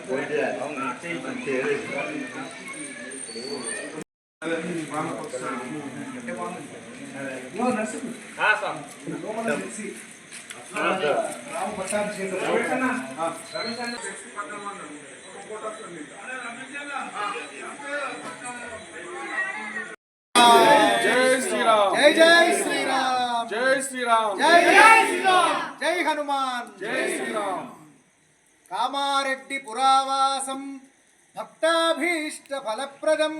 जय श्री राम, जय जय श्री राम, जय श्री राम, जय जय श्री राम, जय हनुमान, जय श्री राम। कामारेड्डी पुरावासम भक्ताभीष्ट फलप्रदम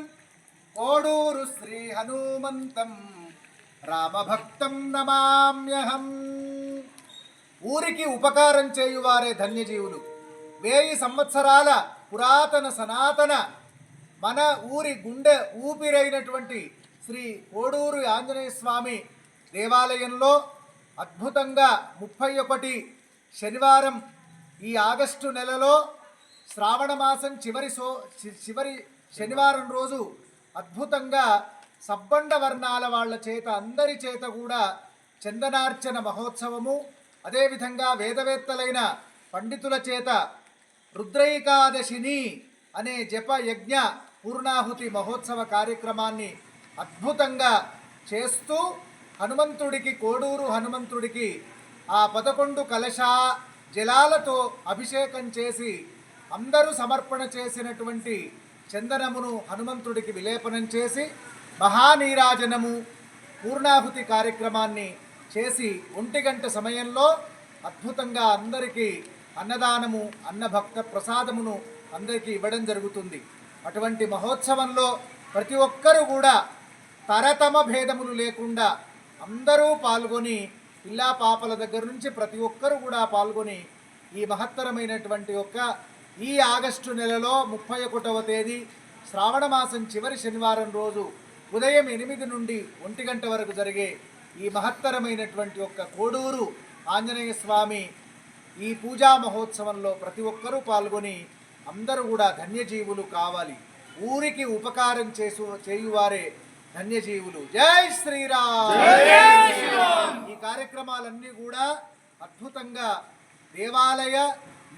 कोडूरु श्री हनुमंतं రామభక్తం నమామ్యహం. ఊరికి ఉపకారం చేయువారే ధన్యజీవులు. 1000 సంవత్సరాల పురాతన సనాతన మన ఊరి గుండె ఊపిరైనటువంటి శ్రీ కోడూరు ఆంజనేయ స్వామి దేవాలయంలో అద్భుతంగా 31 శనివారం ఈ ఆగస్టు నెలలో శ్రావణ మాసం చివరి శనివారం రోజు అద్భుతంగా సబ్బండ వర్ణాల వాళ్ళ చేత అందరి చేత కూడా చందనార్చన మహోత్సవము, అదేవిధంగా వేదవేత్తలైన పండితుల చేత రుద్రైకాదశిని అనే జప యజ్ఞ పూర్ణాహుతి మహోత్సవ కార్యక్రమాన్ని అద్భుతంగా చేస్తూ హనుమంతుడికి కోడూరు హనుమంతుడికి ఆ 11 కలశ జలాలతో అభిషేకం చేసి అందరూ సమర్పణ చేసినటువంటి చందనమును హనుమంతుడికి విలేపనం చేసి మహానీరాజనము పూర్ణాహుతి కార్యక్రమాన్ని చేసి 1 గంట సమయంలో అద్భుతంగా అందరికీ అన్నదానము అన్నభక్త ప్రసాదమును అందరికీ ఇవ్వడం జరుగుతుంది. అటువంటి మహోత్సవంలో ప్రతి ఒక్కరూ కూడా తరతమ భేదములు లేకుండా అందరూ పాల్గొని పిల్లా పాపల దగ్గర నుంచి ప్రతి ఒక్కరూ కూడా పాల్గొని ఈ మహత్తరమైనటువంటి ఈ ఆగస్టు నెలలో 31వ తేదీ శ్రావణ మాసం చివరి శనివారం రోజు ఉదయం 8 నుండి 1 గంట వరకు జరిగే ఈ మహత్తరమైనటువంటి కోడూరు ఆంజనేయ స్వామి ఈ పూజా మహోత్సవంలో ప్రతి ఒక్కరూ పాల్గొని అందరూ కూడా ధన్యజీవులు కావాలి. ఊరికి ఉపకారం చేయువారే ధన్యజీవులు. జై శ్రీరామ్. ఈ కార్యక్రమాలన్నీ కూడా అద్భుతంగా దేవాలయ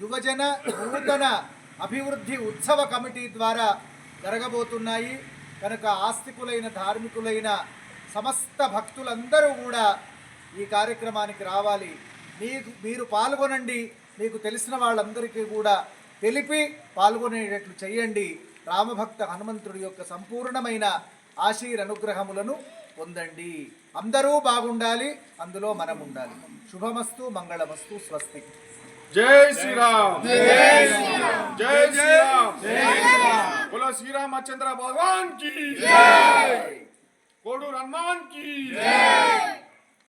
యువజన నూతన అభివృద్ధి ఉత్సవ కమిటీ ద్వారా జరగబోతున్నాయి. కనుక ఆస్తికులైన ధార్మికులైన సమస్త భక్తులందరూ కూడా ఈ కార్యక్రమానికి రావాలి. మీరు పాల్గొనండి. మీకు తెలిసిన వాళ్ళందరికీ కూడా తెలిపి పాల్గొనేటట్లు చేయండి. రామభక్త హనుమంతుడి యొక్క సంపూర్ణమైన ఆశీర్వాదనుగ్రహములను పొందండి. అందరూ బాగుండాలి, అందులో మనం ఉండాలి. శుభమస్తు, మంగళమస్తు, స్వస్తి. जय श्री राम, जय श्री राम, जय श्री राम, जय श्री राम। बोलो श्री रामचंद्र भगवान की जय, कोडूर हनुमान की जय।